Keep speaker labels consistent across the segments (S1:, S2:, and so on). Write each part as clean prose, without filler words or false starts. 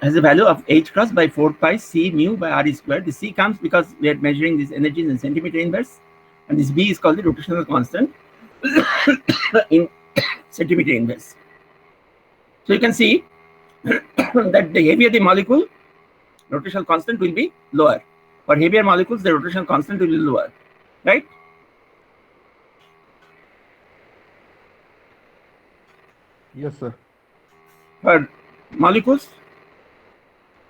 S1: has a value of h cross by 4 pi c mu by r squared. The c comes because we are measuring these energies in centimeter inverse, and this b is called the rotational constant in centimeter inverse. So you can see that the heavier the molecule, rotational constant will be lower. For heavier molecules, the rotational constant will be lower, right?
S2: Yes, sir.
S1: For molecules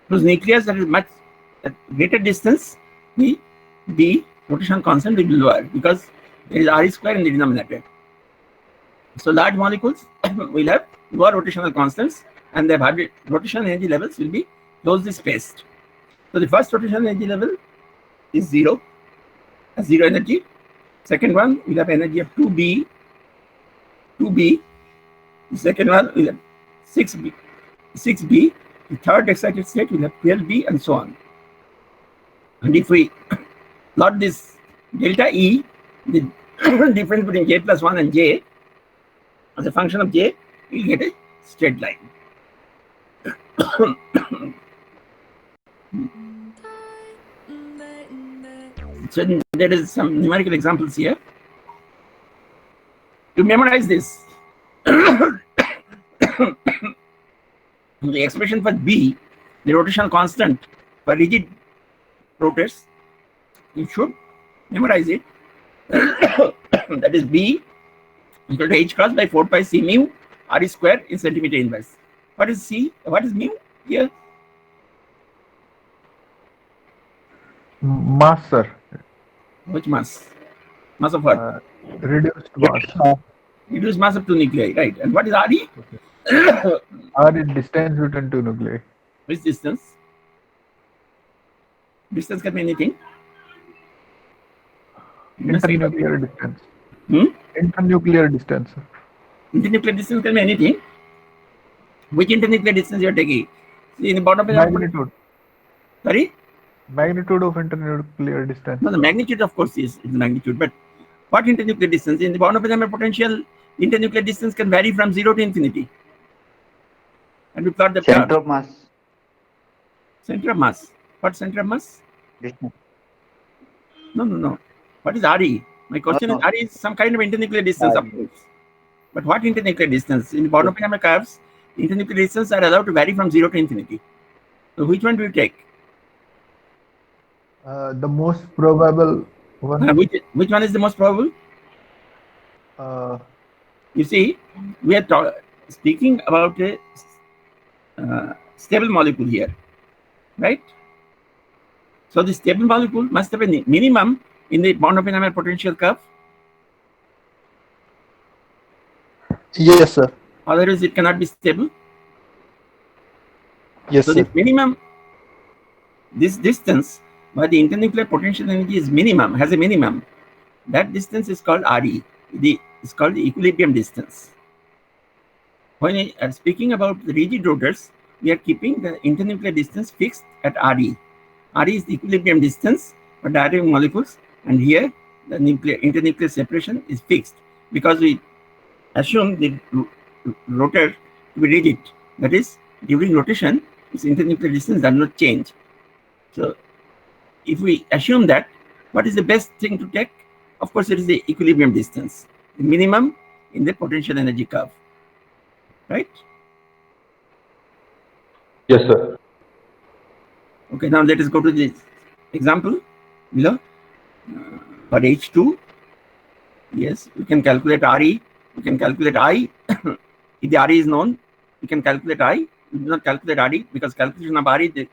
S1: whose nucleus that is much at greater distance, the rotational constant will be lower because there is r square in the denominator. So large molecules will have lower rotational constants, and their rotational energy levels will be closely spaced. So the first rotational energy level is 0, zero energy. Second one will have energy of 2b. The second one will have 6b. The third excited state will have 12b, and so on. And if we plot this delta E, the difference between j plus 1 and j, as a function of j, we'll get a straight line. So there is some numerical examples here. To memorize this, the expression for B, the rotational constant for rigid rotors, you should memorize it. That is B equal to h cross by 4 pi c mu r square in centimeter inverse. What is c? What is mu here?
S2: Mass, sir.
S1: Which mass? Mass of what?
S2: Reduced mass.
S1: Reduced mass of two nuclei, right? And what is Re?
S2: R is distance between two nuclei.
S1: Which distance? Distance can be anything.
S2: Internuclear distance.
S1: Hmm?
S2: Internuclear distance.
S1: Internuclear distance can be anything. Which internuclear distance you are taking? See, in the bottom of
S2: Magnitude.
S1: Sorry?
S2: Magnitude of internuclear distance.
S1: No, the magnitude, of course, is the magnitude. But what internuclear distance? In the bound oppenheimer potential, internuclear distance can vary from 0 to infinity. And we plot the
S3: Center of mass.
S1: Center of mass. What center of mass?
S3: Distance.
S1: No. What is Re? My question is, Re is some kind of internuclear distance, of course. But what internuclear distance? In the bound oppenheimer curves, internuclear distances are allowed to vary from 0 to infinity. So which one do you take?
S2: The most probable one.
S1: Which one is the most probable? You see, we are speaking about a stable molecule here, right? So the stable molecule must have a minimum in the bound oppenheimer potential curve.
S2: Yes, sir.
S1: Otherwise, it cannot be stable.
S2: Yes,
S1: so
S2: sir.
S1: the minimum, this distance where the internuclear potential energy is minimum, has a minimum, that distance is called Re. It's called the equilibrium distance. When I am speaking about the rigid rotors, we are keeping the internuclear distance fixed at Re. Re is the equilibrium distance for diatomic molecules, and here the internuclear separation is fixed because we assume the rotor to be rigid. That is, during rotation, its internuclear distance does not change. So, if we assume that, what is the best thing to take? Of course, it is the equilibrium distance, the minimum in the potential energy curve, right?
S4: Yes, sir.
S1: Okay, now let us go to this example below. For H2, yes, we can calculate Re, we can calculate I. If the Re is known, we can calculate I. We do not calculate Re because calculation of Re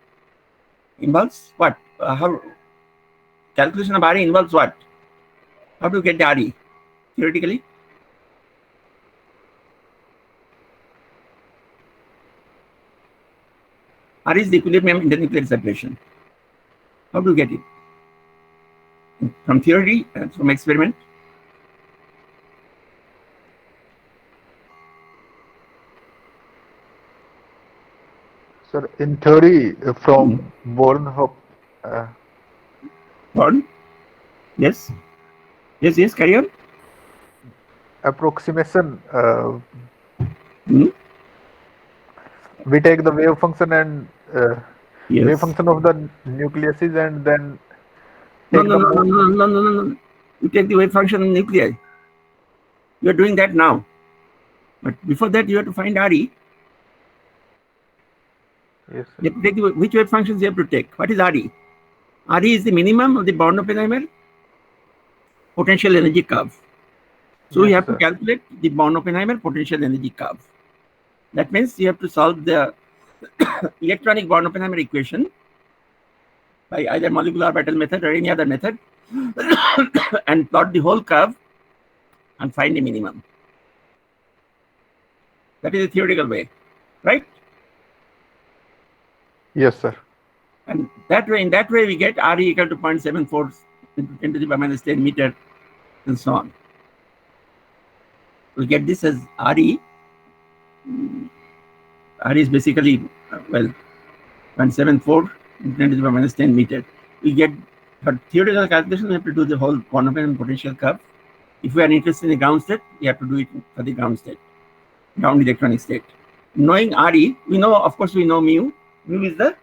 S1: involves what? How calculation of Re involves what? How do you get the Re theoretically? Re is the equilibrium internuclear separation. How do you get it? From theory and from experiment?
S2: Sir, in theory, from Born-Haber.
S1: Born? Yes. Yes, carry on.
S2: Approximation. We take the wave function and wave
S1: Yes.
S2: function of the nucleuses and then
S1: No,
S2: take
S1: no,
S2: the
S1: no, no,
S2: most.
S1: no, no, no, no, no. You take the wave function in nuclei. You are doing that now. But before that, you have to find RE.
S2: Yes, sir.
S1: You have to take which wave functions you have to take. What is RE? RE is the minimum of the Born-Oppenheimer potential energy curve. So you
S2: Yes,
S1: have to
S2: sir.
S1: calculate the Born-Oppenheimer potential energy curve. That means you have to solve the electronic Born-Oppenheimer equation by either molecular orbital method or any other method and plot the whole curve and find the minimum. That is a theoretical way, right?
S2: Yes, sir.
S1: And in that way, we get RE equal to 0.74 into 10 to the power minus 10 meter and so on. We get this as RE. RE is basically, well, 0.74 into 10 to the power minus 10 meter. We get, for theoretical calculation, we have to do the whole quantum potential curve. If we are interested in the ground state, we have to do it for the ground state, ground electronic state. Knowing RE, we know, of course, we know mu. Mu is the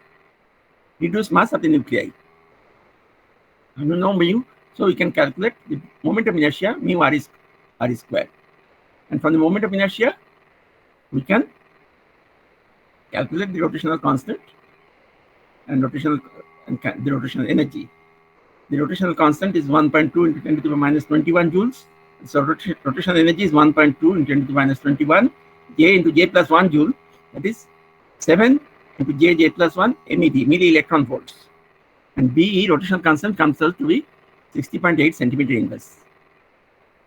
S1: reduced mass of the nuclei. We know mu, so we can calculate the moment of inertia, mu R is square. And from the moment of inertia, we can calculate the rotational constant and the rotational energy. The rotational constant is 1.2 into 10 to the minus 21 joules. So rotational energy is 1.2 into 10 to the minus 21. J into J plus 1 joule, that is 7 into J plus 1 MeV, milli electron volts. And BE, rotational constant, comes out to be 60.8 centimeter inverse.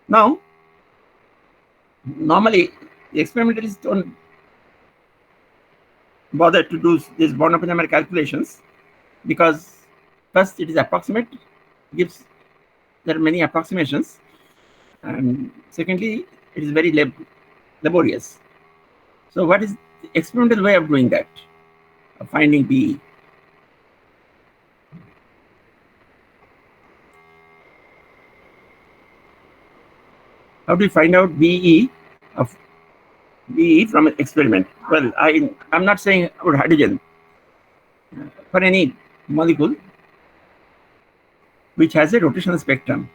S1: Now, normally, the experimentalists don't bother to do these Born-Oppenheimer calculations because first it is approximate, there are many approximations, and secondly, it is very laborious. So what is the experimental way of doing that, of finding BE? How do you find out BE from an experiment? Well, I'm not saying about hydrogen. For any molecule which has a rotational spectrum.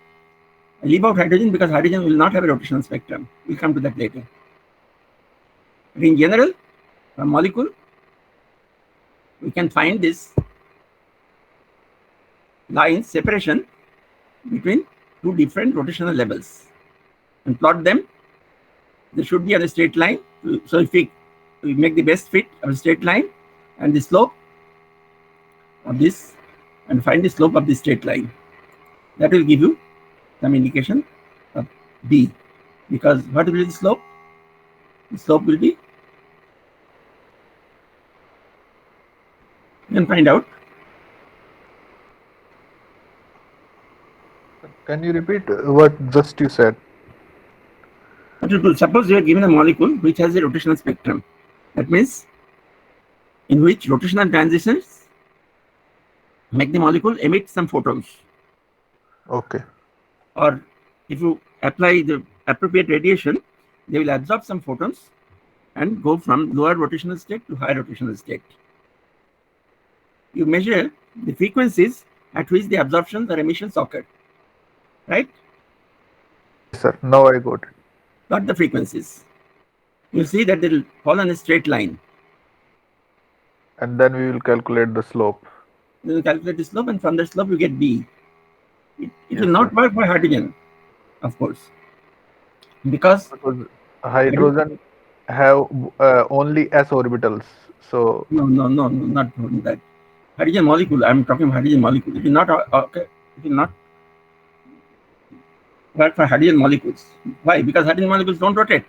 S1: I leave out hydrogen because hydrogen will not have a rotational spectrum. We'll come to that later. But in general, a molecule, we can find this line separation between two different rotational levels and plot them. They should be on a straight line. So if we make the best fit of a straight line and the slope of this, and find the slope of the straight line, that will give you some indication of B. Because what will be the slope? The slope will be, you can find out.
S2: Can you repeat what just you said?
S1: Suppose you are given a molecule which has a rotational spectrum. That means in which rotational transitions make the molecule emit some photons.
S2: Okay.
S1: Or if you apply the appropriate radiation, they will absorb some photons and go from lower rotational state to higher rotational state. You measure the frequencies at which the absorptions or emissions occur, right?
S2: Yes, sir. Now I got it.
S1: Not the frequencies. You see that they will fall on a straight line.
S2: And then we will calculate the slope.
S1: Then you calculate the slope, and from the slope you get B. It
S2: Yes,
S1: will not
S2: sir.
S1: work for hydrogen, of course, because
S2: hydrogen have only s orbitals. So
S1: no, not that. Hydrogen molecule. I'm talking hydrogen molecule. It will not okay. It will not work for hydrogen molecules. Why? Because hydrogen molecules don't rotate.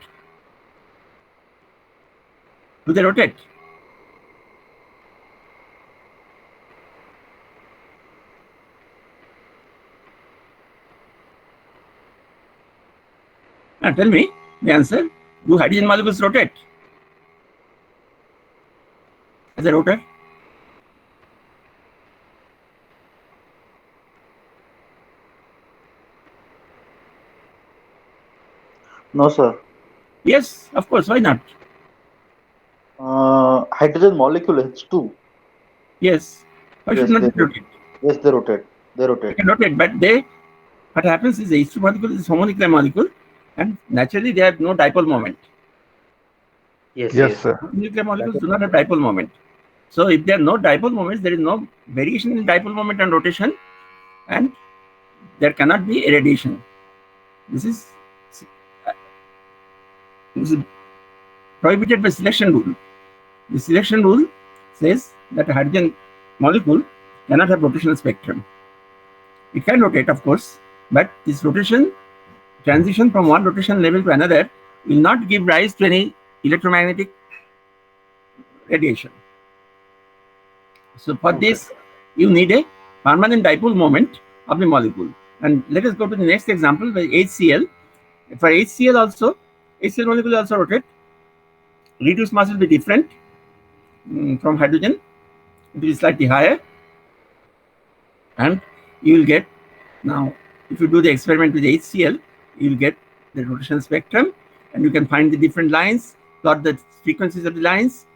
S1: Do they rotate? Now tell me the answer. Do hydrogen molecules rotate as a rotor?
S3: No, sir.
S1: Yes, of course. Why not?
S3: Hydrogen molecule H2.
S1: Yes. Why should
S3: Yes,
S1: not
S3: they
S1: they rotate?
S3: yes they rotate. They
S1: They
S3: rotate.
S1: can rotate, but what happens is the H2 molecule is homonuclear molecule, and naturally they have no dipole moment.
S3: Yes,
S2: Yes,
S3: yes.
S2: sir.
S1: Nuclear
S2: That
S1: molecules
S2: is
S1: do not have
S2: correct.
S1: dipole moment. So if there are no dipole moments, there is no variation in dipole moment and rotation, and there cannot be irradiation. This is this is prohibited by selection rule. The selection rule says that a hydrogen molecule cannot have rotational spectrum. It can rotate, of course, but this rotation transition from one rotation level to another will not give rise to any electromagnetic radiation. So for
S3: Okay.
S1: this, you need a permanent dipole moment of the molecule. And let us go to the next example by HCl. For HCl also, HCl molecule also rotate. Reduced mass will be different from hydrogen. It is slightly higher, and you will get now. If you do the experiment with HCl, you will get the rotational spectrum, and you can find the different lines, plot the frequencies of the lines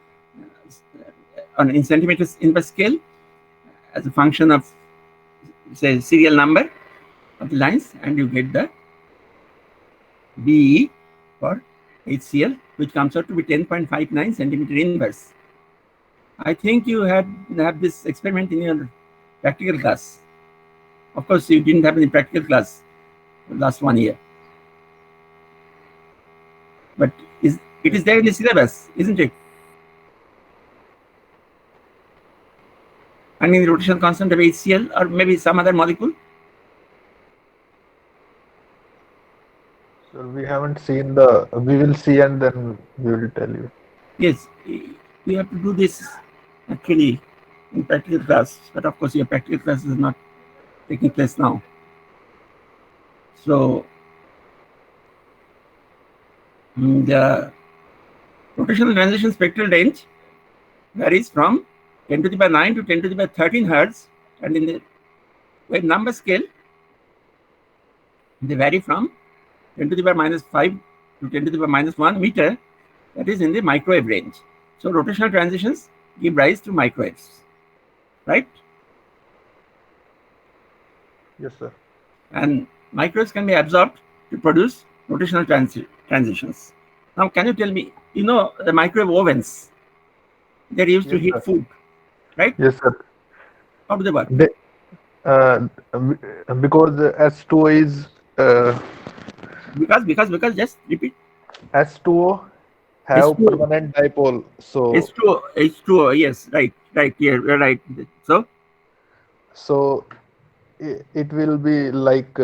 S1: in centimeters in per scale as a function of, say, serial number of the lines, and you get the BE for HCl, which comes out to be 10.59 centimeter inverse. I think you have this experiment in your practical class. Of course, you didn't have any practical class last 1 year, but it is there in the syllabus, isn't it? I mean, the rotational constant of HCl or maybe some other molecule.
S2: So we haven't seen the. We will see and then we will tell you.
S1: Yes, we have to do this actually in practical class, but of course, your practical class is not taking place now. So the rotational transition spectral range varies from 10 to the power 9 to 10 to the power 13 hertz, and in the wave number scale, they vary from 10 to the power minus 5 to 10 to the power minus 1 meter, that is in the microwave range. So rotational transitions give rise to microwaves, right?
S2: Yes, sir.
S1: And microwaves can be absorbed to produce rotational transitions. Now, can you tell me, the microwave ovens, they're used to
S2: Yes,
S1: heat
S2: sir.
S1: food, right?
S2: Yes, sir.
S1: How do they work?
S2: They, because S2O is
S1: Because just repeat.
S2: S2O have
S1: H2O,
S2: permanent dipole. So
S1: H2O, yes, right, yeah, you're right.
S2: so it will be like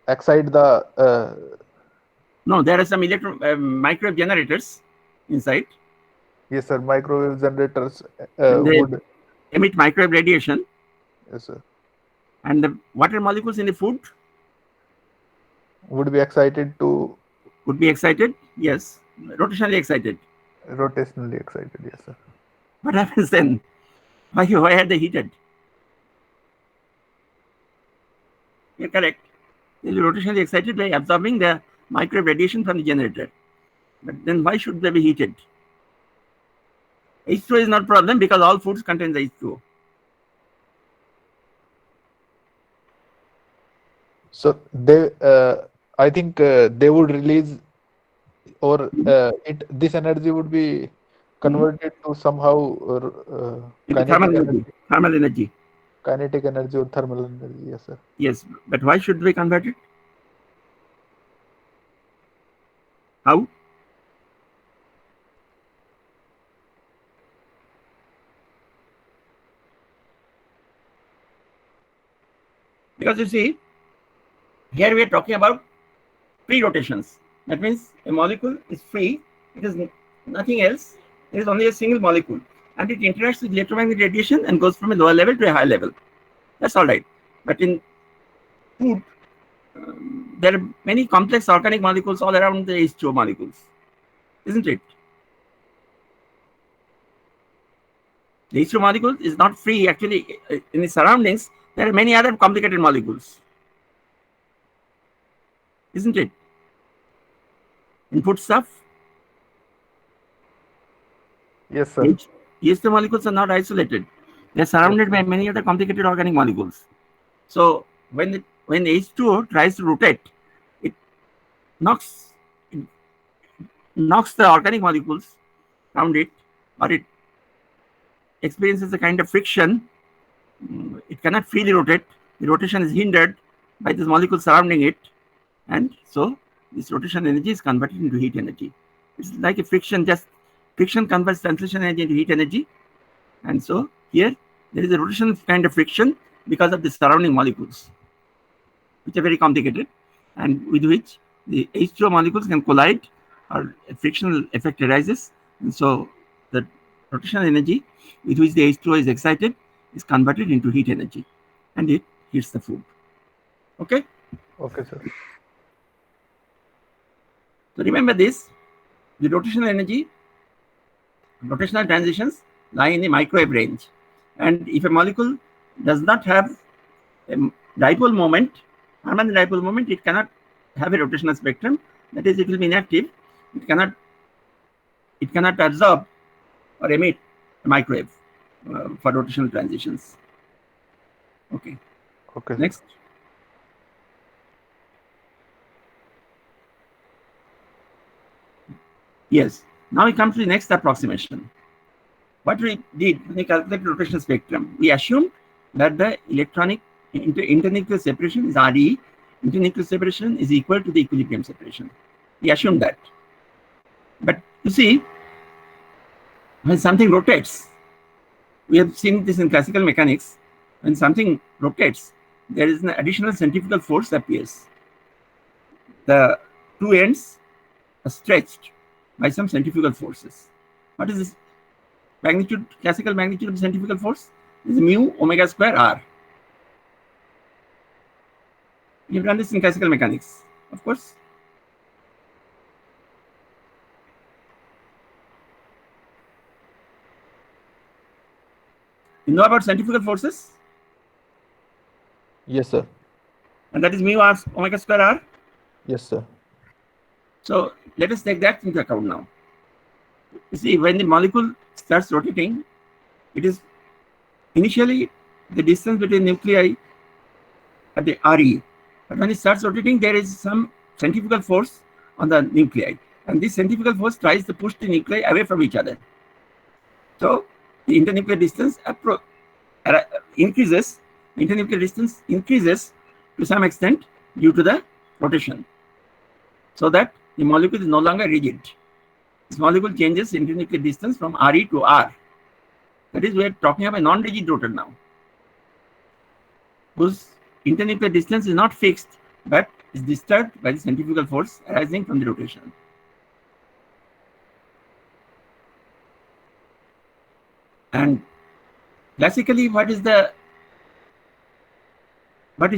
S2: excite the
S1: No, there are some microwave generators inside,
S2: yes, sir. Microwave generators
S1: and they
S2: would
S1: emit microwave radiation,
S2: yes, sir,
S1: and the water molecules in the food
S2: would be excited to
S1: would be excited, yes, rotationally excited.
S2: rotationally excited. Yes, sir.
S1: What happens then? Why are they heated? You're correct. They'll be rotationally excited by absorbing the microwave radiation from the generator. But then why should they be heated? H2O is not a problem because all foods contain H2O.
S2: So they, I think they would release, or this energy would be converted to somehow
S1: Into thermal energy.
S2: energy,
S1: Thermal energy.
S2: kinetic energy or thermal energy. Yes, sir.
S1: Yes, but why should they convert it? How? Because you see, here we are talking about free rotations. That means a molecule is free. It is nothing else. There is only a single molecule, and it interacts with electromagnetic radiation and goes from a lower level to a higher level. That's all right. But in food, there are many complex organic molecules all around the H2O molecules, isn't it? The H2O molecule is not free. Actually, in the surroundings, there are many other complicated molecules, isn't it? In food stuff,
S2: Yes, sir.
S1: H2 molecules are not isolated. They're surrounded by many other complicated organic molecules. So when H2O tries to rotate, it knocks the organic molecules around it, or it experiences a kind of friction. It cannot freely rotate. The rotation is hindered by this molecule surrounding it, and so this rotation energy is converted into heat energy. It's like a friction. Just friction converts translation energy into heat energy, and so here there is a rotation kind of friction because of the surrounding molecules, which are very complicated, and with which the H2O molecules can collide, or a frictional effect arises, and so the rotational energy with which the H2O is excited is converted into heat energy, and it hits the food. Okay?
S2: Okay, sir.
S1: So remember this, the rotational energy, rotational transitions lie in the microwave range. And if a molecule does not have a dipole moment, permanent dipole moment, it cannot have a rotational spectrum. That is, it will be inactive. It cannot absorb or emit a microwave for rotational transitions. Okay.
S2: Okay.
S1: Next. Yes. Now we come to the next approximation. What we did when we calculated rotational spectrum, we assumed that the electronic internuclear separation is RE, internuclear separation is equal to the equilibrium separation. We assumed that. But you see, when something rotates, we have seen this in classical mechanics, when something rotates, there is an additional centrifugal force appears. The two ends are stretched by some centrifugal forces. What is this magnitude, classical magnitude of the centrifugal force? This is mu omega square r. You've done this in classical mechanics, of course. You know about centrifugal forces?
S2: Yes, sir.
S1: And that is mu r omega square r.
S2: Yes, sir.
S1: So let us take that into account now. You see, when the molecule starts rotating, it is initially the distance between nuclei at the RE. But when it starts rotating, there is some centrifugal force on the nuclei. And this centrifugal force tries to push the nuclei away from each other. So the internuclear distance increases. The internuclear distance increases to some extent due to the rotation, so that the molecule is no longer rigid. This molecule changes internuclear distance from RE to R. That is, we are talking about a non-rigid rotor now, whose internuclear distance is not fixed, but is disturbed by the centrifugal force arising from the rotation. And classically, what is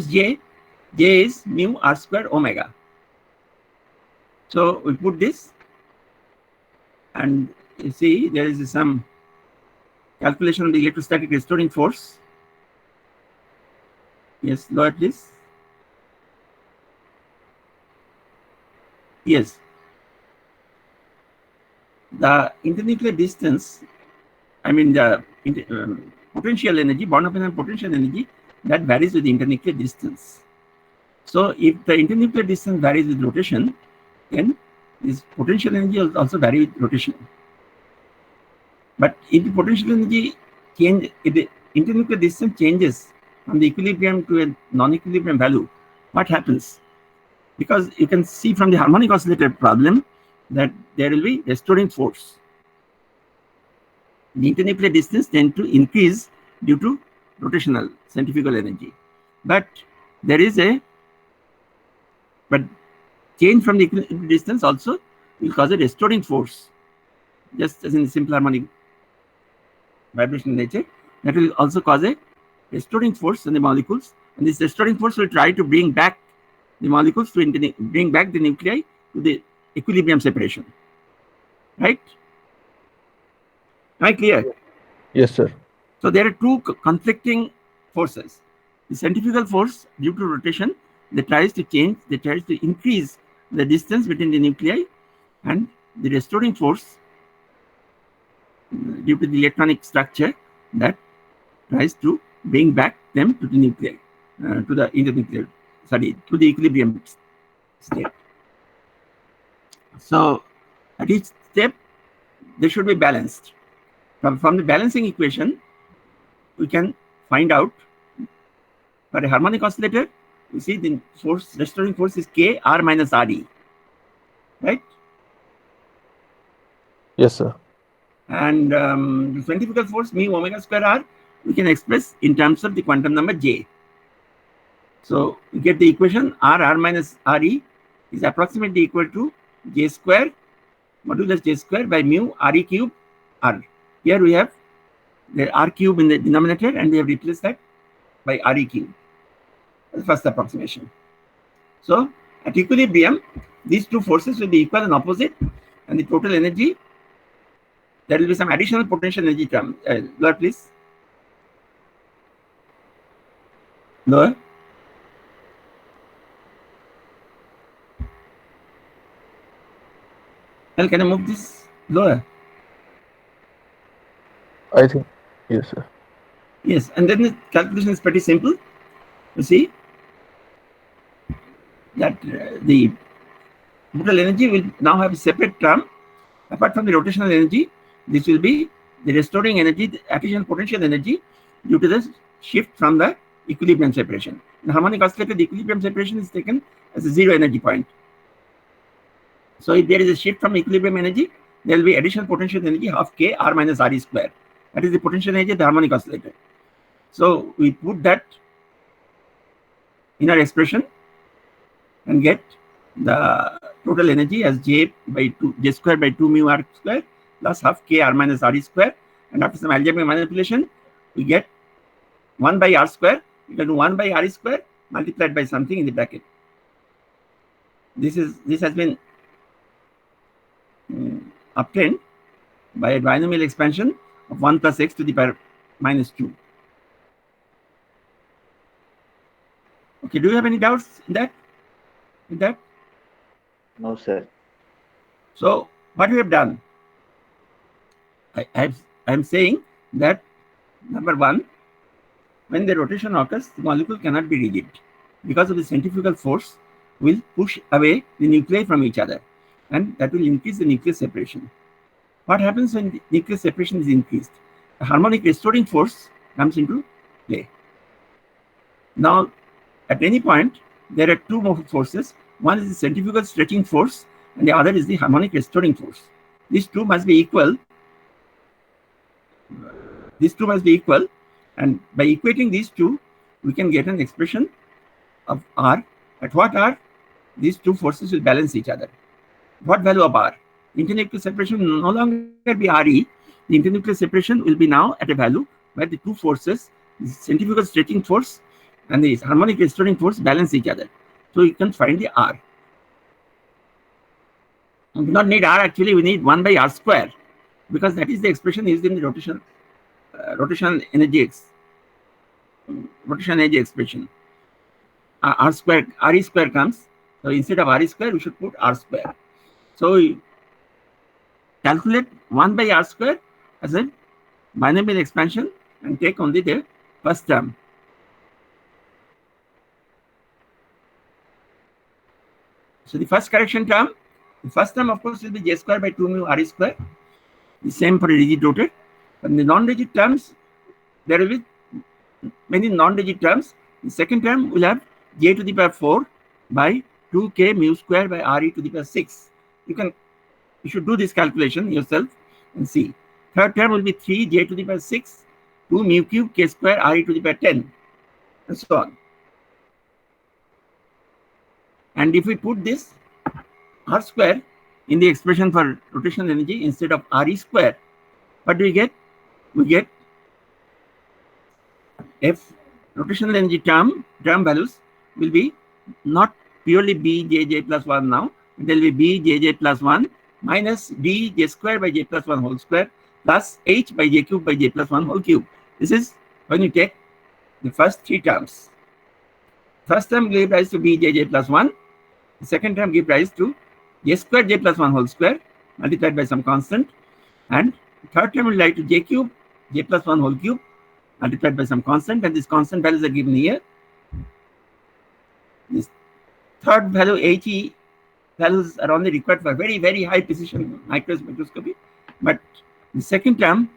S1: J? J is mu r square omega. So we put this, and you see there is some calculation of the electrostatic restoring force. Yes, lower please. Yes. The internuclear distance, I mean the potential energy, Born-Oppenheim potential energy, that varies with the internuclear distance. So if the internuclear distance varies with rotation, then this potential energy will also vary with rotation. But if the potential energy change, if the internuclear distance changes from the equilibrium to a non-equilibrium value, what happens? Because you can see from the harmonic oscillator problem that there will be restoring force. The internuclear distance tends to increase due to rotational centrifugal energy. But there is change from the equilibrium distance also will cause a restoring force, just as in simple harmonic vibration nature. That will also cause a restoring force on the molecules, and this restoring force will try to bring back the molecules to bring back the nuclei to the equilibrium separation. Right? Am I clear?
S2: Yes, sir.
S1: So there are two conflicting forces. The centrifugal force due to rotation that tries to increase the distance between the nuclei, and the restoring force due to the electronic structure that tries to bring back them to the nuclear, to the equilibrium state. So at each step, they should be balanced. From the balancing equation, we can find out for a harmonic oscillator, you see the force, restoring force is K R minus RE, right?
S2: Yes, sir.
S1: And the centrifugal force mu omega square R, we can express in terms of the quantum number J. So we get the equation R minus RE is approximately equal to J square modulus J square by mu RE cube R. Here we have the R cube in the denominator and we have replaced that by RE cube. The first approximation. So at equilibrium, these two forces will be equal and opposite, and the total energy, there will be some additional potential energy term. Lower, please. Lower. Well, can I move this lower?
S2: I think, yes, sir.
S1: Yes, and then the calculation is pretty simple. You see that the total energy will now have a separate term. Apart from the rotational energy, this will be the restoring energy, the additional potential energy due to the shift from the equilibrium separation. In the harmonic oscillator, the equilibrium separation is taken as a zero energy point. So if there is a shift from equilibrium energy, there will be additional potential energy half K R minus RE square. That is the potential energy of the harmonic oscillator. So we put that in our expression and get the total energy as J square by 2 mu R square plus half K R minus RE square. And after some algebraic manipulation, we get 1 by R square equal to 1 by RE square multiplied by something in the bracket. This has been obtained by a binomial expansion of 1 plus x to the power minus 2. Okay, do you have any doubts in that?
S3: No, sir.
S1: So what we have done, I am saying that number one, when the rotation occurs, the molecule cannot be rigid because of the centrifugal force will push away the nuclei from each other, and that will increase the nucleus separation. What happens when the nucleus separation is increased? The harmonic restoring force comes into play. Now, at any point, there are two more forces. One is the centrifugal stretching force, and the other is the harmonic restoring force. These two must be equal. And by equating these two, we can get an expression of R. At what R? These two forces will balance each other. What value of R? Internuclear separation will no longer be RE. The internuclear separation will be now at a value where the two forces, the centrifugal stretching force and the harmonic restoring force, balance each other. So you can find the R. We do not need R, actually, we need 1 by R square, because that is the expression used in the rotational energy expression. R square, RE square comes. So instead of RE square, we should put R square. So we calculate 1 by R square as a binomial expansion and take only the first term. So the first correction term, the first term of course will be J square by 2 mu RE square. The same for a rigid rotor. But in the non-rigid terms, there will be many non-rigid terms. The second term will have J to the power 4 by 2K mu square by RE to the power 6. You should do this calculation yourself and see. Third term will be 3 J to the power 6, 2 mu cube K square RE to the power 10, and so on. And if we put this R square in the expression for rotational energy instead of RE square, what do we get? We get F rotational energy term values will be not purely B Jj plus 1 now. There will be B Jj plus 1 minus D J square by J plus 1 whole square plus H by J cube by J plus 1 whole cube. This is when you take the first three terms. First term gives rise to B Jj plus 1. The second term gives rise to J square J plus 1 whole square multiplied by some constant, and Third term will lie to j cube, j plus 1 whole cube, multiplied by some constant, and this constant values are given here. This third value, He values are only required for very, very high precision microscopy. But the second term,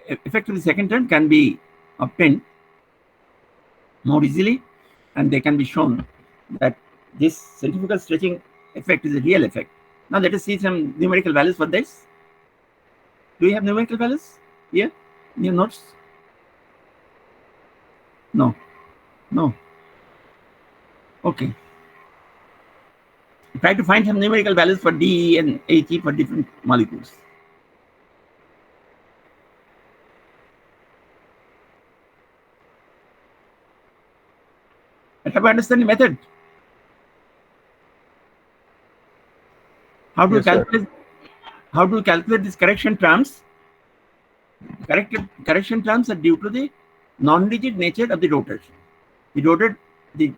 S1: effectively second term can be obtained more easily, and they can be shown that this centrifugal stretching effect is a real effect. Now let us see some numerical values for this. Do you have numerical values here in your notes? No. Okay. Try to find some numerical values for D and He for different molecules. But have you understand the method? How do
S2: Yes, sir.
S1: you calculate these correction terms? Correction terms are due to the non-rigid nature of the rotor. The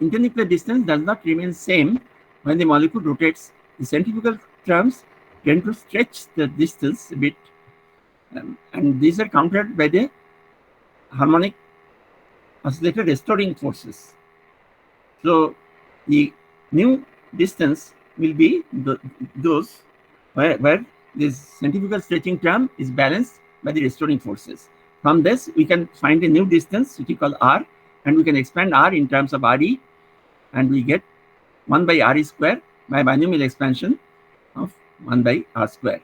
S1: internuclear distance does not remain same when the molecule rotates. The centrifugal terms tend to stretch the distance a bit, and these are countered by the harmonic oscillator restoring forces. So the new distance will be those where this centrifugal stretching term is balanced by the restoring forces. From this, we can find a new distance which we call R, and we can expand R in terms of Re, and we get 1 by Re square by binomial expansion of 1 by R square.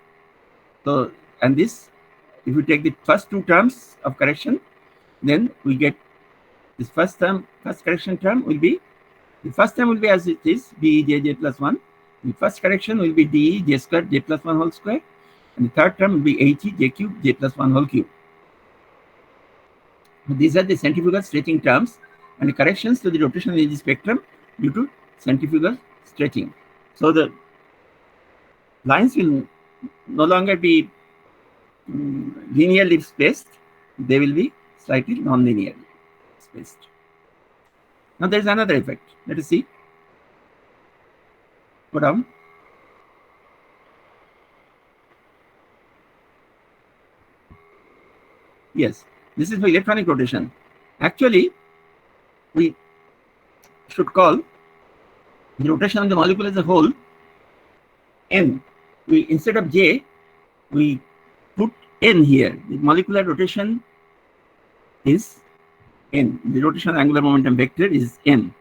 S1: So, and this, if we take the first two terms of correction, then we get this first correction term will be, the first term will be as it is, B j plus 1. The first correction will be D j square j plus 1 whole square. And the third term will be He j cube j plus 1 whole cube. These are the centrifugal stretching terms and the corrections to the rotational energy spectrum due to centrifugal stretching. So the lines will no longer be linearly spaced, they will be slightly non-linearly spaced. Now there is another effect. Let us see. Go down. Yes, this is for electronic rotation. Actually, we should call the rotation of the molecule as a whole N. We, instead of J, we put N here. The molecular rotation is N. The rotational angular momentum vector is N.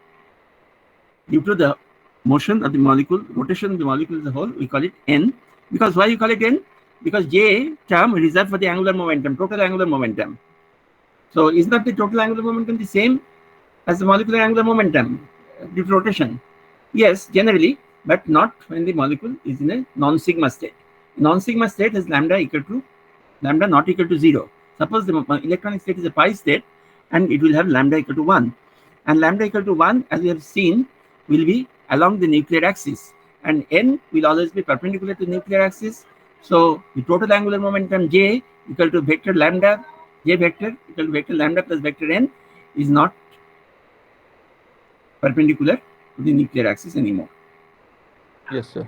S1: Due to the motion of the molecule, rotation of the molecule as a whole, we call it N. Because why you call it N? Because J term is reserved for the angular momentum, total angular momentum. So is not the total angular momentum the same as the molecular angular momentum due to rotation? Yes, generally, but not when the molecule is in a non-sigma state. Non-sigma state has lambda not equal to 0. Suppose the electronic state is a pi state, and it will have lambda equal to 1. And lambda equal to 1, as we have seen, will be along the nuclear axis. And N will always be perpendicular to the nuclear axis. So the total angular momentum J equal to vector lambda, J vector equal to vector lambda plus vector N is not perpendicular to the nuclear axis anymore.
S2: Yes, sir.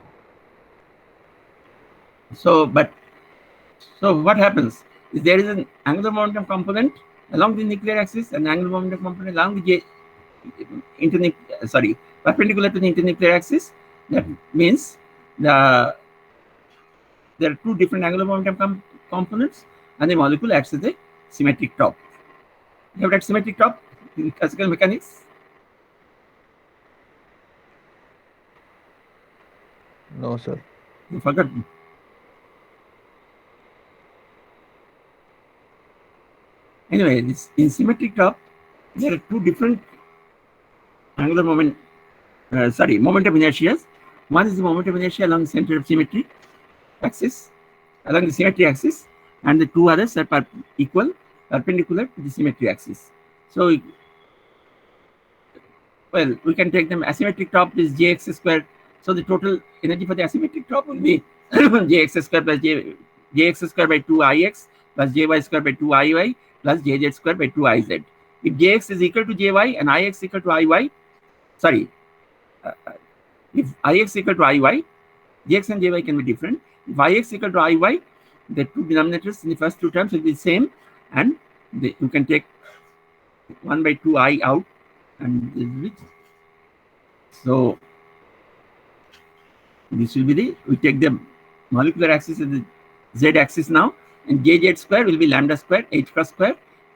S1: So what happens is there is an angular momentum component along the nuclear axis and angular momentum component along the perpendicular to the internuclear axis. That means there are two different angular momentum components, and the molecule acts as a symmetric top. You have that symmetric top in classical mechanics?
S2: No, sir.
S1: You forgot. Anyway, this in symmetric top, there are two different angular momentum inertias. One is the momentum inertia along the center of symmetry axis, along the symmetry axis, and the two others are perpendicular to the symmetry axis. So, well, we can take them. Asymmetric top is jx square. So the total energy for the asymmetric top will be jx square plus jx square by 2ix plus jy square by 2iy plus jz square by 2iz. If jx is equal to jy and ix equal to iy, if ix equal to iy, jx and jy can be different. If ix equal to iy, the two denominators in the first two terms will be the same, and you can take 1 by 2i out, and this will be, so this will be the, we take the molecular axis as the z axis now, and jz square will be lambda square h cross square,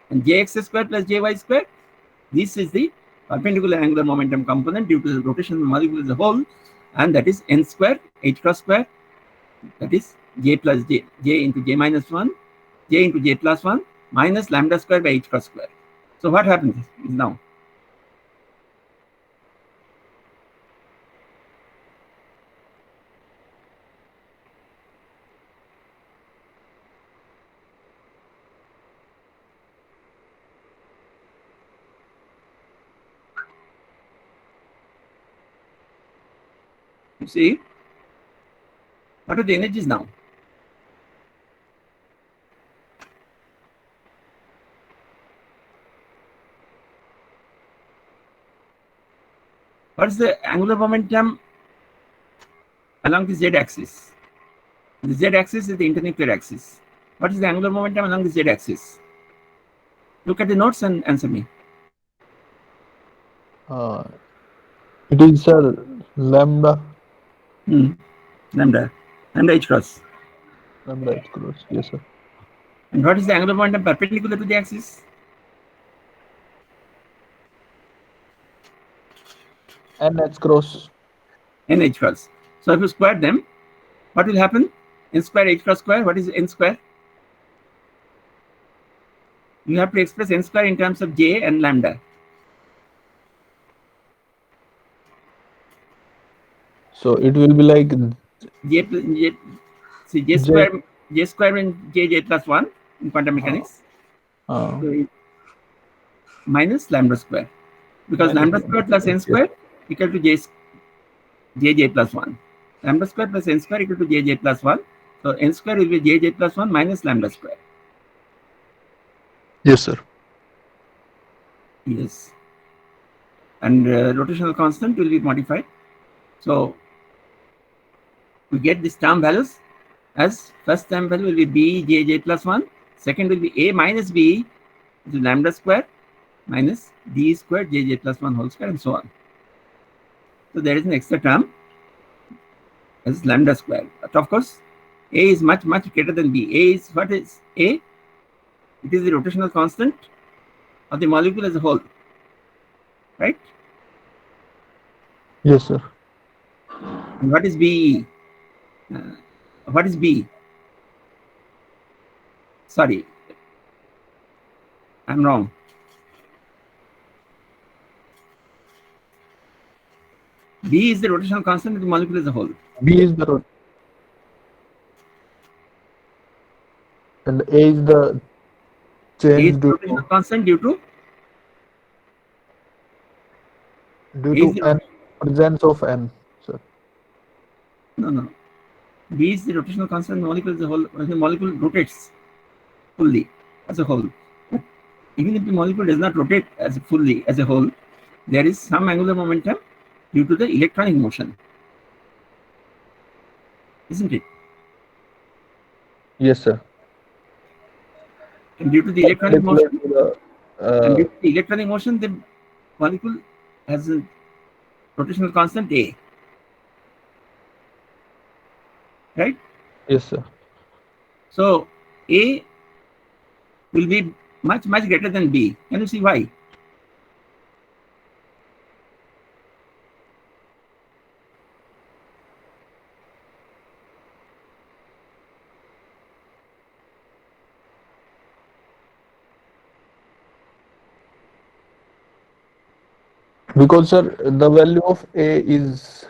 S1: and jx square plus jy square. This is the perpendicular angular momentum component due to the rotation of the molecule as a whole, and that is n square h cross square, that is j plus j into j minus 1, j into j plus 1 minus lambda square by h cross square. So what happens is now, you see, what are the energies now? What is the angular momentum along the z-axis? The z-axis is the internuclear axis. What is the angular momentum along the z-axis? Look at the notes and answer me.
S2: It is lambda.
S1: Lambda h cross.
S2: Lambda h cross. Yes, sir.
S1: And what is the angular momentum perpendicular to the axis?
S2: NH cross.
S1: NH cross. So if you square them, what will happen? N square h cross square. What is n square? You have to express n square in terms of j and lambda.
S2: So it will be like
S1: j square and j plus 1 in quantum mechanics. So minus lambda square, because lambda square plus n square equal to jj plus 1. Lambda square plus n square equal to jj plus 1. So n square will be jj plus 1 minus lambda square.
S2: Yes, sir.
S1: Yes. And rotational constant will be modified. So we get these term values as first term value will be b jj plus 1. Second will be a minus b, which is lambda square minus d square jj plus 1 whole square, and so on. So there is an extra term as lambda square. But of course, a is much greater than b. A is, what is a? It is the rotational constant of the molecule as a whole, right?
S2: Yes, sir.
S1: And what is b? What is b? Sorry, I'm wrong. B is the rotational constant of the molecule as a whole.
S2: B is the and A is the
S1: A is
S2: change
S1: the rotational constant due to
S2: n, presence of n, sir.
S1: no. B is the rotational constant of the molecule as a whole. When the molecule rotates fully as a whole, but even if the molecule does not rotate as fully as a whole, there is some angular momentum due to the electronic motion, isn't it?
S2: Yes, sir.
S1: And due to the electronic motion,
S2: And
S1: due to the electronic motion, the molecule has a rotational constant A, right?
S2: Yes, sir.
S1: So A will be much greater than B. Can you see why?
S2: Because, sir, the value of A is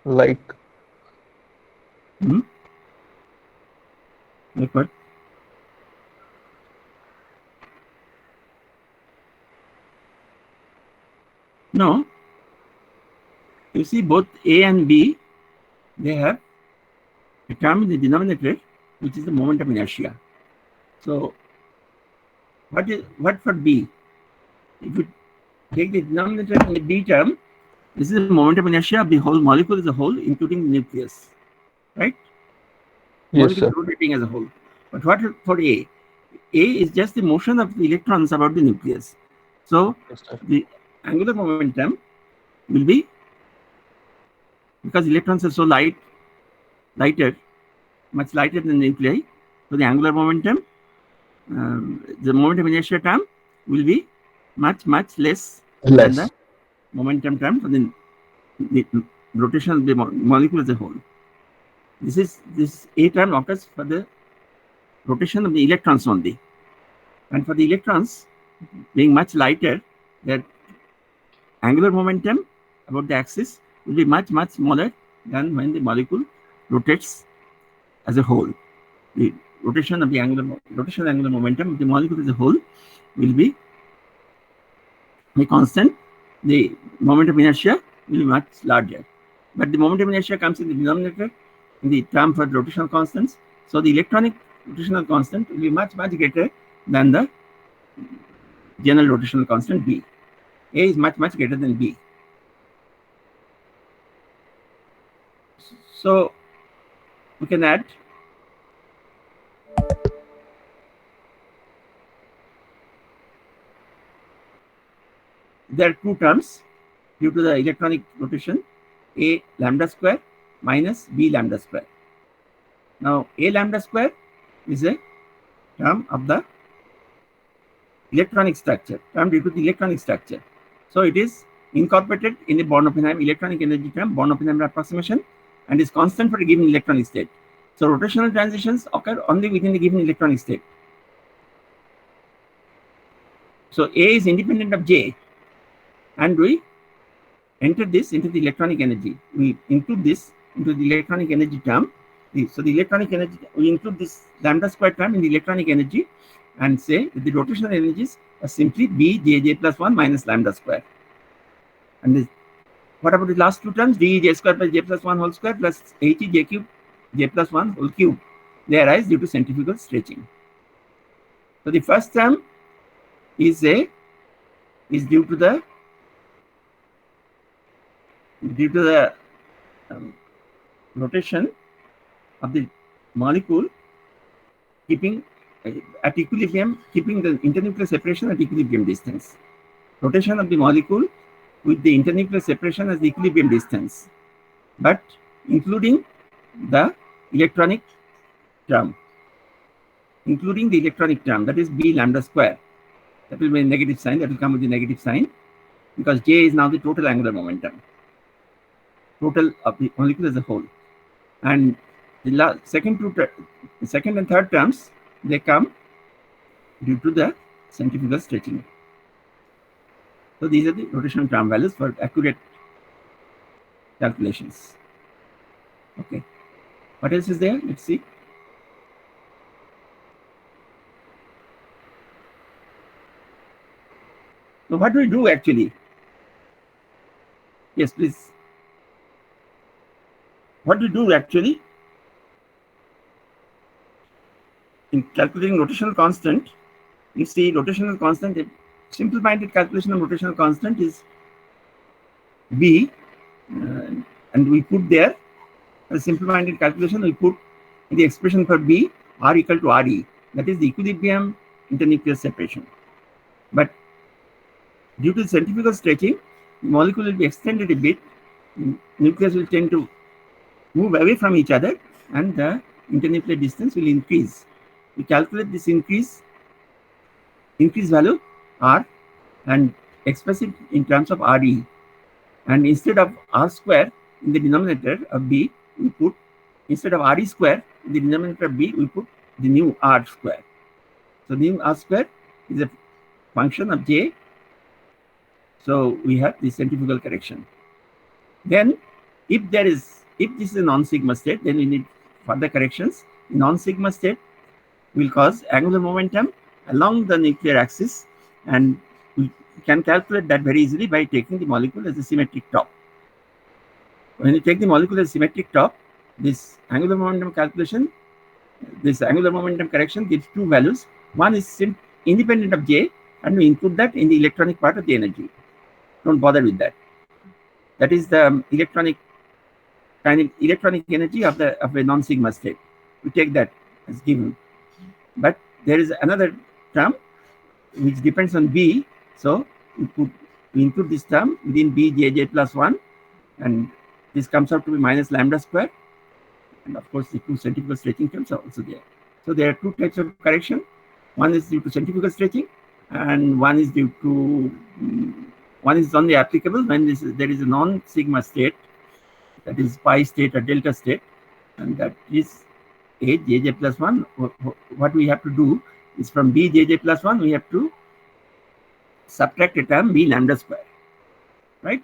S2: like
S1: Like what? No. You see, both A and B, they have a term in the denominator, which is the moment of inertia. So, what for B? If you take the denominator in the B term, this is the moment of inertia of the whole molecule as a whole, including the nucleus, right? molecule
S2: sir.
S1: is rotating as a whole. But what for A? A is just the motion of the electrons about the nucleus. So
S2: Yes, sir.
S1: the angular momentum will be, because electrons are so lighter, much lighter than the nuclei. So the angular momentum, the momentum inertia term will be much less than
S2: Less.
S1: the momentum term for the rotation of the molecule as a whole. This A term occurs for the rotation of the electrons only, and for the electrons being much lighter, their angular momentum about the axis will be much smaller than when the molecule rotates as a whole. The rotation angular momentum of the molecule as a whole will be a constant. The momentum inertia will be much larger, but the momentum inertia comes in the denominator in the term for rotational constants. So the electronic rotational constant will be much greater than the general rotational constant B. A is much greater than B. So we can add there are two terms due to the electronic rotation, A lambda square minus B lambda square. Now A lambda square is a term of the electronic structure, term due to the electronic structure. So it is incorporated in the Born-Oppenheim electronic energy term, Born-Oppenheimer approximation, and is constant for a given electronic state. So rotational transitions occur only within the given electronic state. So A is independent of J, and we enter this into the electronic energy. We include this into the electronic energy term. So the electronic energy, we include this lambda square term in the electronic energy and say that the rotational energies are simply B J plus 1 minus lambda square. And this, what about the last two terms? D J square plus J plus 1 whole square plus H J cube J plus 1 whole cube. They arise due to centrifugal stretching. So the first term is due to the rotation of the molecule keeping at equilibrium, keeping the internuclear separation at equilibrium distance. Rotation of the molecule with the internuclear separation as the equilibrium distance, but including the electronic term, that is B lambda square. That will be a negative sign, that will come with the negative sign, because J is now the total angular momentum, total of the molecule as a whole. And the second and third terms, they come due to the centrifugal stretching. So these are the rotational term values for accurate calculations. Okay. What else is there? Let's see. So what do we do actually? Yes, please. What do we do actually in calculating rotational constant? You see, rotational constant, a simple-minded calculation of rotational constant is B, and we put there a simple-minded calculation. We put in the expression for B R equal to RE, that is the equilibrium internuclear separation. But due to centrifugal stretching, the molecule will be extended a bit. The nucleus will tend to move away from each other, and the internuclear distance will increase. We calculate this increase value R and express it in terms of RE. And instead of R square in the denominator of B, we put, instead of RE square in the denominator of B, we put the new R square. So the new R square is a function of J. So we have the centrifugal correction. Then if this is a non-sigma state, then we need further corrections. Non-sigma state will cause angular momentum along the nuclear axis, and we can calculate that very easily by taking the molecule as a symmetric top. When you take the molecule as a symmetric top, this angular momentum correction gives two values. One is independent of J, and we include that in the electronic part of the energy. Don't bother with that. That is the electronic energy of a non-sigma state. we take that as given. But there is another term which depends on B. So we include this term within B jj plus 1, and this comes out to be minus lambda square. And of course, the two centrifugal stretching terms are also there. So there are two types of correction. One is due to centrifugal stretching, and one is due to one is only applicable when there is a non-sigma state, that is pi state or delta state, and that is A jj plus 1. What we have to do is from B jj plus 1, we have to subtract a term B lambda square, right?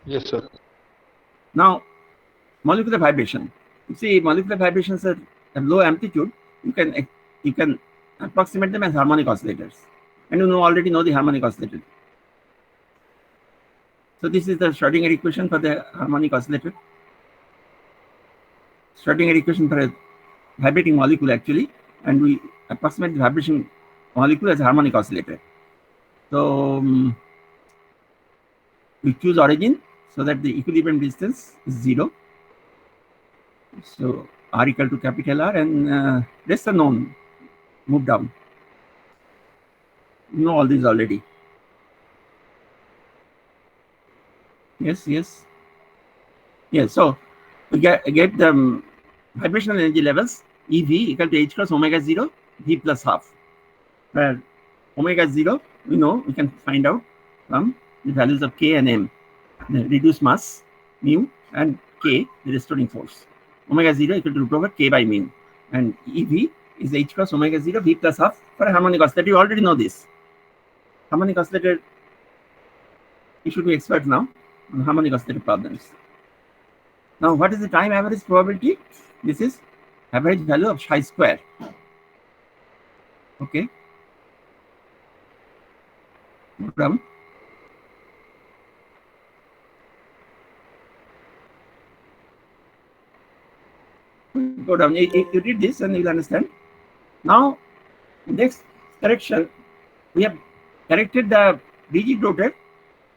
S2: Yes, sir.
S1: Now, molecular vibration. You see, molecular vibrations are at low amplitude. You can approximate them as harmonic oscillators, and you already know the harmonic oscillator. So this is the Schrodinger equation for the harmonic oscillator. Schrodinger equation for a vibrating molecule actually, and we approximate the vibration molecule as a harmonic oscillator. So we choose origin so that the equilibrium distance is 0. So R equal to capital R, and rest are known. Move down. You know all these already. Yes. So we get the vibrational energy levels EV equal to h cross omega 0 V plus half, where omega 0 we know we can find out from the values of K and M, the reduced mass mu, and K, the restoring force. Omega 0 equal to root over K by mu, and EV is h cross omega 0 V plus half for a harmonic oscillator. You already know this. Harmonic oscillator, you should be expert now on harmonic oscillator problems. Now, what is the time average probability? This is average value of chi square. Okay. No problem. Go down. You read this and you'll understand. Now, next correction, we have corrected the rigid rotor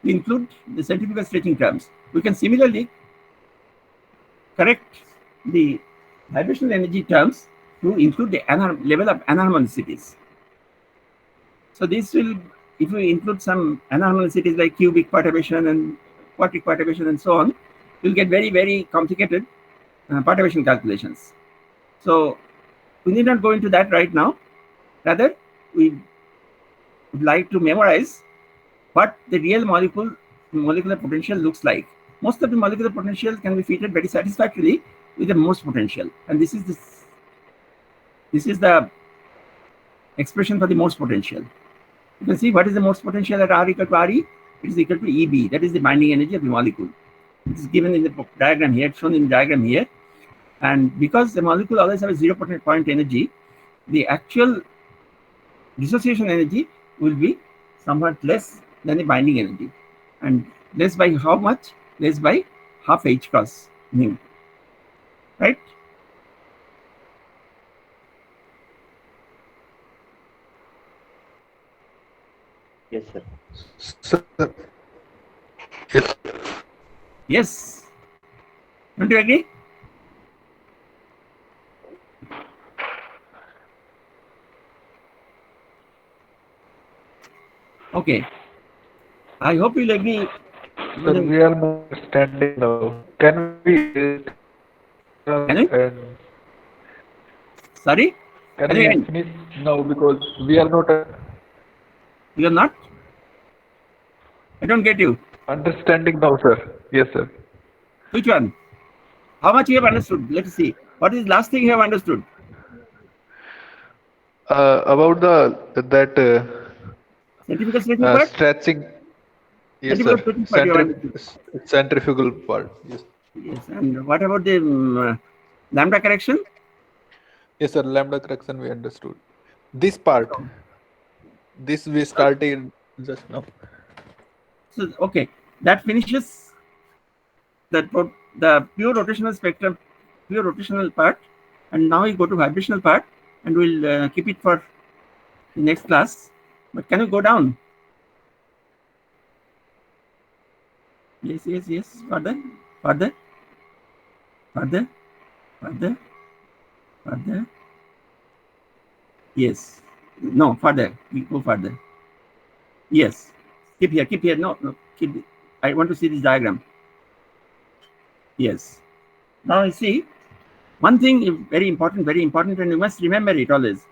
S1: to include the centrifugal stretching terms. We can similarly correct the vibrational energy terms to include the level of anharmonicities. So this will, if we include some anharmonicities like cubic perturbation and quartic perturbation and so on, we'll get very, very complicated perturbation calculations. So we need not go into that right now. Rather, we would like to memorize what the real molecular potential looks like. Most of the molecular potential can be fitted very satisfactorily with the Morse potential, and this is the expression for the Morse potential. You can see what is the Morse potential at R equal to RE. It is equal to EB. That is the binding energy of the molecule. It is given in the diagram here, shown in the diagram here. And because the molecule always has a 0 point energy, the actual dissociation energy will be somewhat less than the binding energy. And less by how much? Less by half h cross mu. Right?
S3: Yes, sir.
S2: Sir. Yes.
S1: Yes. Don't you agree? Okay. I hope you'll agree.
S2: Sir, we are not standing now. Can we?
S1: Sorry?
S2: Can we finish now, because we are not
S1: You are not? I don't get you.
S2: understanding now, sir. Yes, sir.
S1: Which one? How much you have understood? Let's see. What is the last thing you have understood?
S2: About that
S1: Centrifugal stretching part?
S2: stretching. Yes,
S1: Centrifugal
S2: sir.
S1: stretching part you have understood.
S2: Centrifugal part. Yes.
S1: Yes. And what about the lambda correction?
S2: Yes, sir. Lambda correction we understood. This part. This we started just now.
S1: So okay, that finishes the pure rotational spectrum, pure rotational part, and now we go to vibrational part, and we'll keep it for the next class. But can you go down? Yes. Further. Further, further, further. Yes. No, further. We go further. Yes. Keep here. Keep here. No, no. Keep. I want to see this diagram. Yes. Now you see one thing very important, and you must remember it always.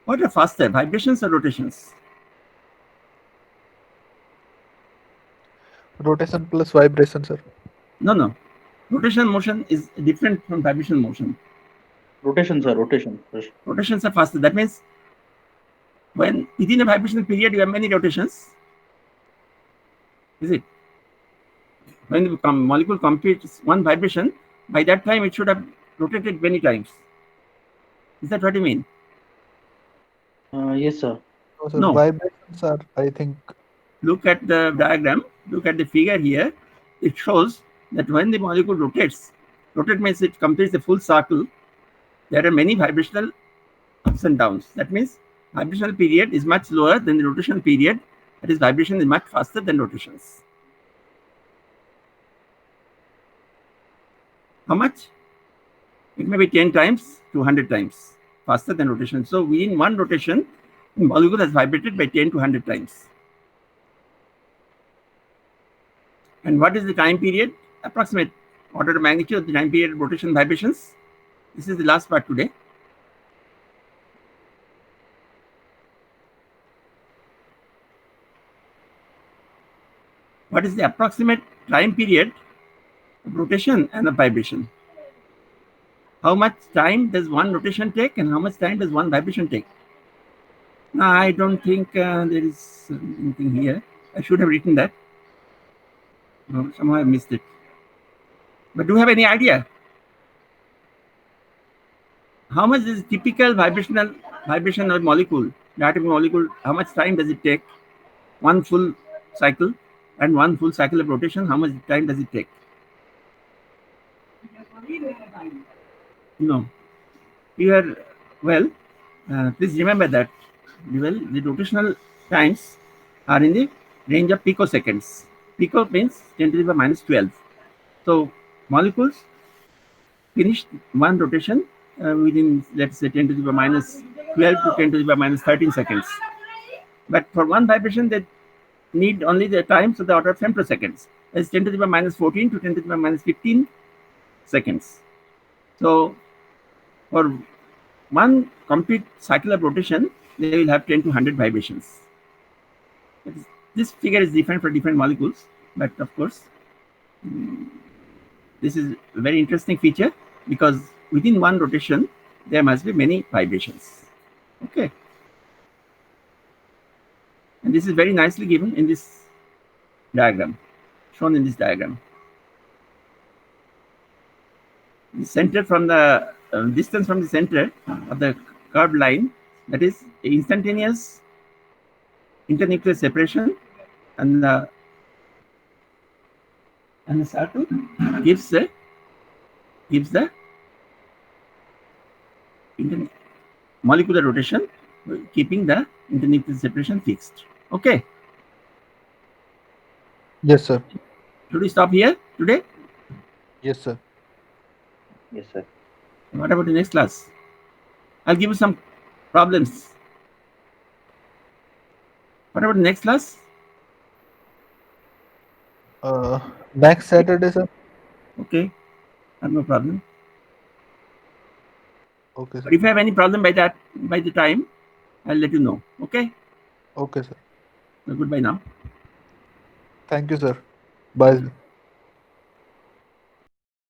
S1: What are faster, vibrations or rotations?
S2: Rotation plus vibration, sir.
S1: No. Rotation motion is different from vibration motion.
S3: Rotation, sir. Rotation.
S1: Rotations are faster. That means when within a vibrational period you have many rotations. Is it? When the molecule completes one vibration, by that time it should have rotated many times. Is that what you mean?
S3: Yes, sir.
S2: No, sir.
S1: No.
S2: Vibrations are, I think.
S1: Look at the diagram. Look at the figure here. It shows that when the molecule rotates, rotate means it completes the full cycle. There are many vibrational ups and downs. That means vibrational period is much lower than the rotational period. That is, vibration is much faster than rotations. How much? It may be 10 times to 100 times faster than rotation. So within one rotation, the molecule has vibrated by 10 to 100 times. And what is the time period? Approximate order of magnitude of the time period of rotation vibrations. This is the last part today. What is the approximate time period of rotation and of vibration? How much time does one rotation take and how much time does one vibration take? No, I don't think there is anything here. I should have written that. No, somehow I missed it. But do you have any idea? How much is typical vibration of molecule? The atomic molecule, how much time does it take? One full cycle and one full cycle of rotation, how much time does it take? No. You are, well, please remember that. Well, the rotational times are in the range of picoseconds. Pico means 10 to the power minus 12. So molecules finish one rotation within, let's say, 10 to the power minus 12 to 10 to the power minus 13 seconds. But for one vibration, they need only the times of the order of femtoseconds. That's 10 to the power minus 14 to 10 to the power minus 15 seconds. So for one complete cycle of rotation, they will have 10 to 100 vibrations. This figure is different for different molecules, but of course, this is a very interesting feature because within one rotation, there must be many vibrations. Okay. And this is very nicely given in this diagram, shown in this diagram. The center from the distance from the center of the curved line, that is instantaneous internuclear separation, and the circle gives the molecular rotation, keeping the internuclear separation fixed. Okay.
S2: Yes, sir.
S1: Should we stop here today?
S2: Yes, sir.
S3: Yes, sir.
S1: What about the next class? I'll give you some problems. What about the next class?
S2: Next Saturday, sir.
S1: Okay, no problem.
S2: Okay, sir.
S1: But if you have any problem by the time, I'll let you know. Okay.
S2: Okay, sir.
S1: So goodbye now.
S2: Thank you, sir. Bye.